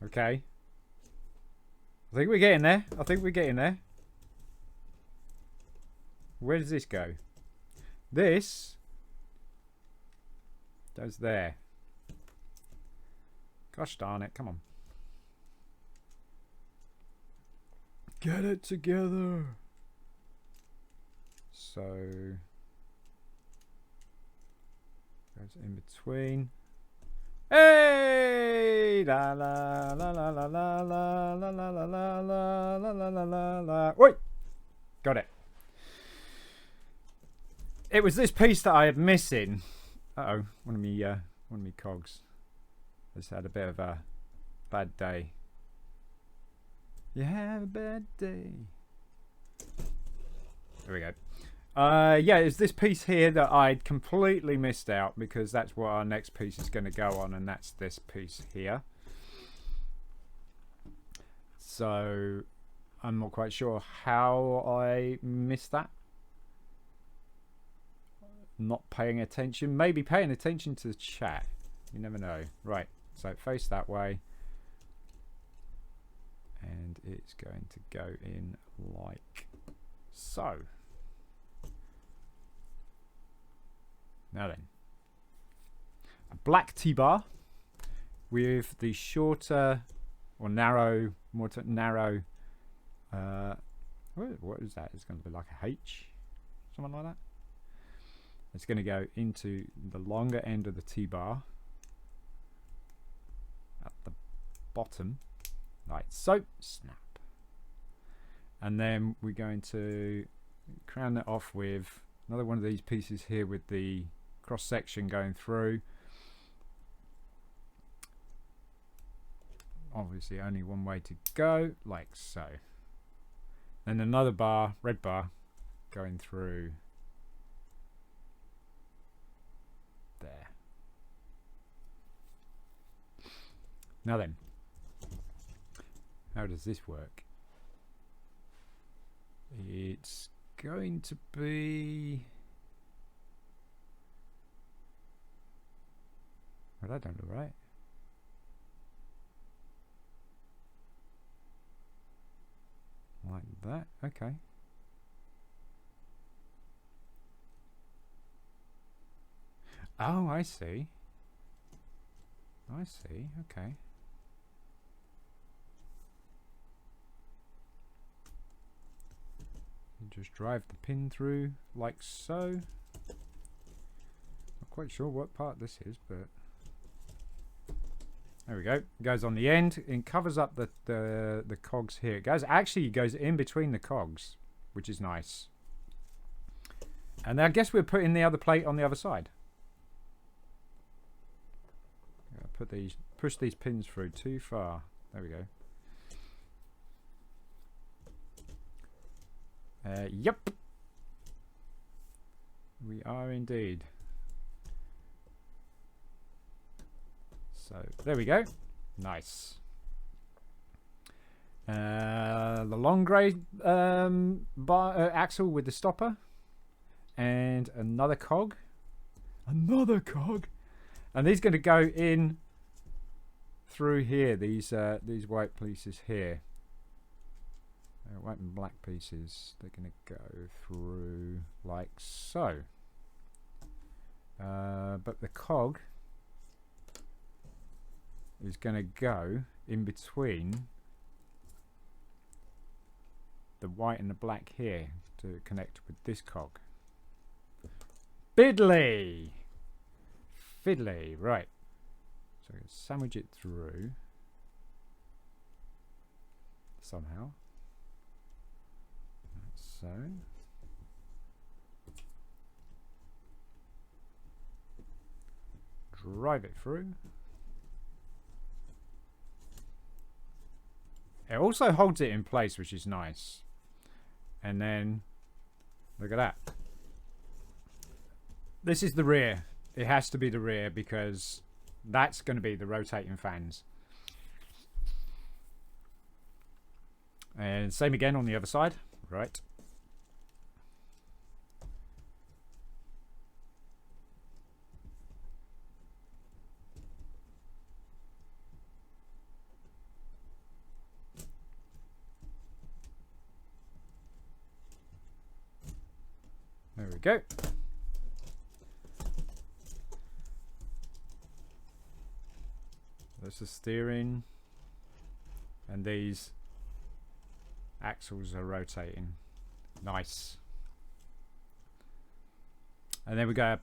Okay. I think we're getting there. I think we're getting there. Where does this go? This goes there. Gosh darn it. Come on. Get it together. So goes in between. Hey! La la la la la la la la la la la la la la la la la. Wait! Got it. It was this piece that I had missing. Uh-oh, one of me cogs has had a bit of a bad day. You have a bad day. There we go. Yeah, it's this piece here that I'd completely missed out, because that's what our next piece is going to go on, and that's this piece here. So I'm not quite sure how I missed that. Not paying attention. Maybe paying attention to the chat. You never know. Right, so face that way. And it's going to go in like so. Now then, a black T-bar with the shorter or narrow, more narrow, what is that? It's going to be like a H, something like that. It's going to go into the longer end of the T-bar at the bottom, like so. Snap. And then we're going to crown it off with another one of these pieces here with the cross section going through. Obviously only one way to go, like so. And another bar, red bar, going through there. Now then, how does this work? It's going to be... Well, that don't look right. Like that, okay. Oh, I see. I see. Okay. You just drive the pin through like so. Not quite sure what part this is, but there we go. It goes on the end and covers up the cogs here. It goes in between the cogs, which is nice. And I guess we're putting the other plate on the other side. Push these pins through too far. There we go. Yep. We are indeed. So there we go. Nice. The long grey axle with the stopper. And another cog. Another cog. And these are going to go in through here. These white pieces here. White and black pieces. They're going to go through like so. But the cog is going to go in between the white and the black here to connect with this cog. Fiddly! Fiddly, right. So I'm going to sandwich it through somehow. Like so. Drive it through. It also holds it in place, which is nice. And then, look at that. This is the rear. It has to be the rear because that's going to be the rotating fans. And same again on the other side. Right. There we go. That's the steering, and these axles are rotating. Nice. And then we go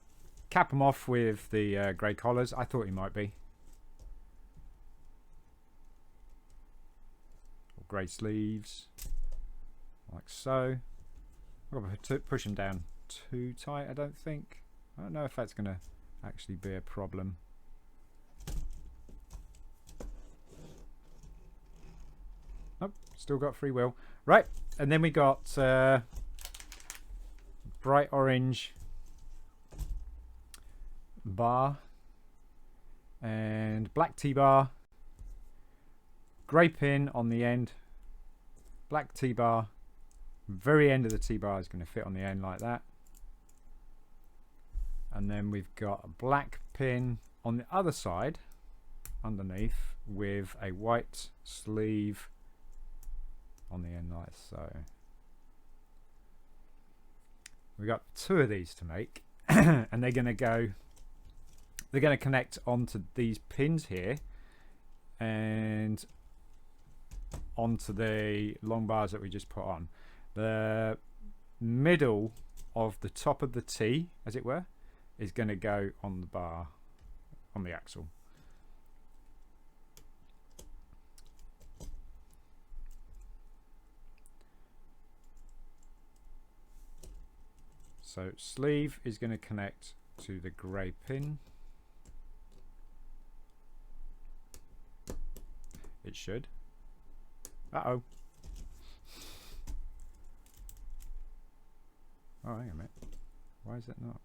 cap them off with the grey collars. I thought he might be. Or grey sleeves, like so. I've got to push them down too tight, I don't think. I don't know if that's going to actually be a problem. Oh, still got free wheel. Right, and then we got bright orange bar and black T-bar, grey pin on the end, black T-bar. Very end of the T-bar is going to fit on the end like that. And then we've got a black pin on the other side underneath with a white sleeve on the end like so. We've got two of these to make and they're going to connect onto these pins here and onto the long bars that we just put on. The middle of the top of the T, as it were, is going to go on the bar, on the axle. So sleeve is going to connect to the grey pin. It should. Uh-oh. Oh, hang on a minute. Why is it not?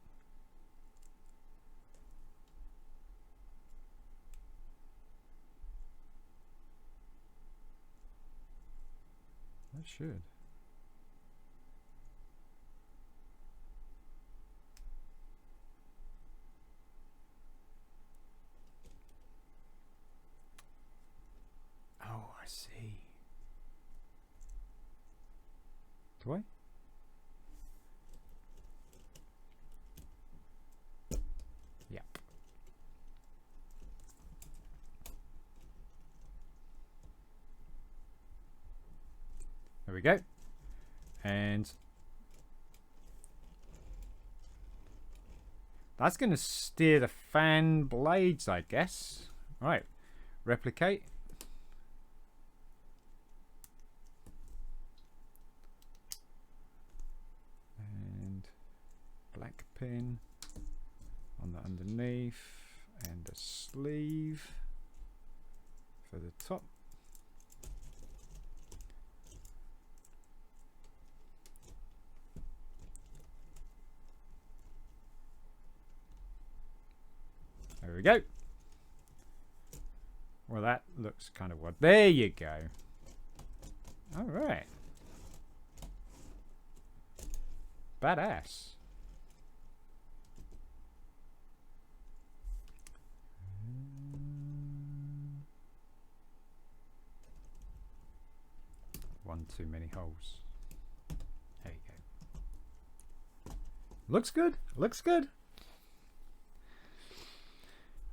That should. Oh, I see. Do I? Yep. we go. And that's going to steer the fan blades, I guess. All right, replicate. And black pin on the underneath. And a sleeve for the top. There we go. Well, that looks kind of what. There you go. All right. Badass. One too many holes. There you go. Looks good. Looks good.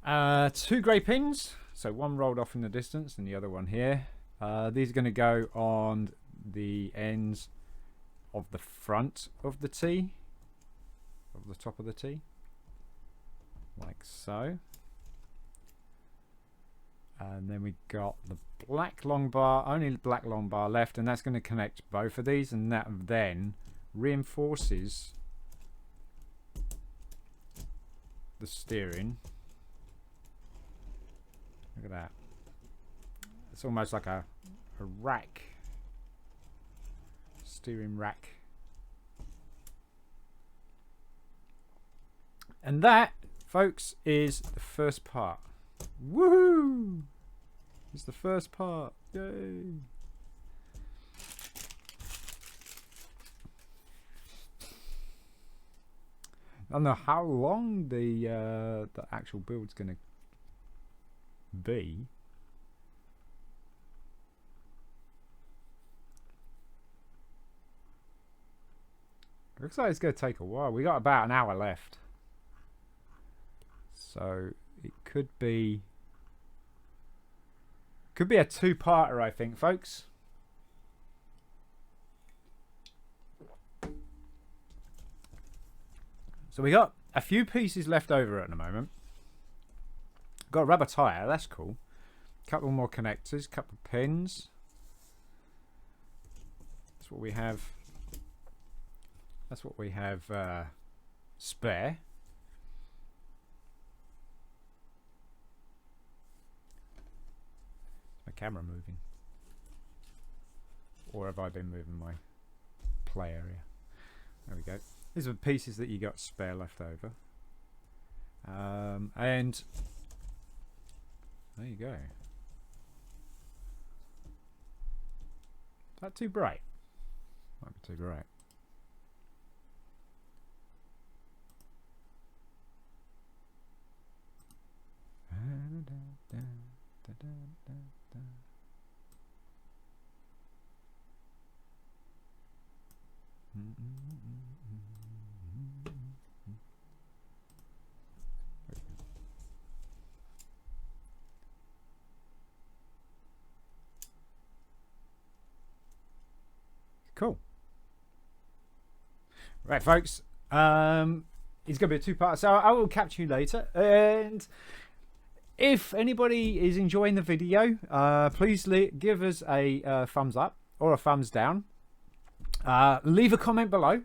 2 grey pins. So one rolled off in the distance and the other one here. These are going to go on the ends of the front of the T. Of the top of the T. Like so. And then we got the black long bar, only black long bar left, and that's going to connect both of these, and that then reinforces the steering. Look at that. It's almost like a rack. Steering rack. And that, folks, is the first part. Woohoo! It's the first part. Yay! I don't know how long the actual build's gonna be. Looks like it's gonna take a while. We got about an hour left, so it could be a 2-parter, I think, folks. So we got a few pieces left over at the moment. Got a rubber tire, that's cool. Couple more connectors, couple of pins. That's what we have. That's what we have spare. My camera moving, or have I been moving my play area? There we go. These are the pieces that you got spare left over, and there you go. Is that too bright? Might be too bright. Cool. Right, folks. It's going to be a 2-part, so I will catch you later. And if anybody is enjoying the video, please give us a thumbs up or a thumbs down. Leave a comment below,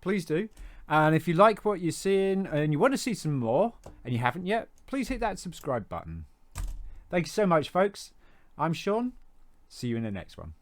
please do. And if you like what you're seeing and you want to see some more and you haven't yet, please hit that subscribe button. Thank you so much, folks. I'm Sean. See you in the next one.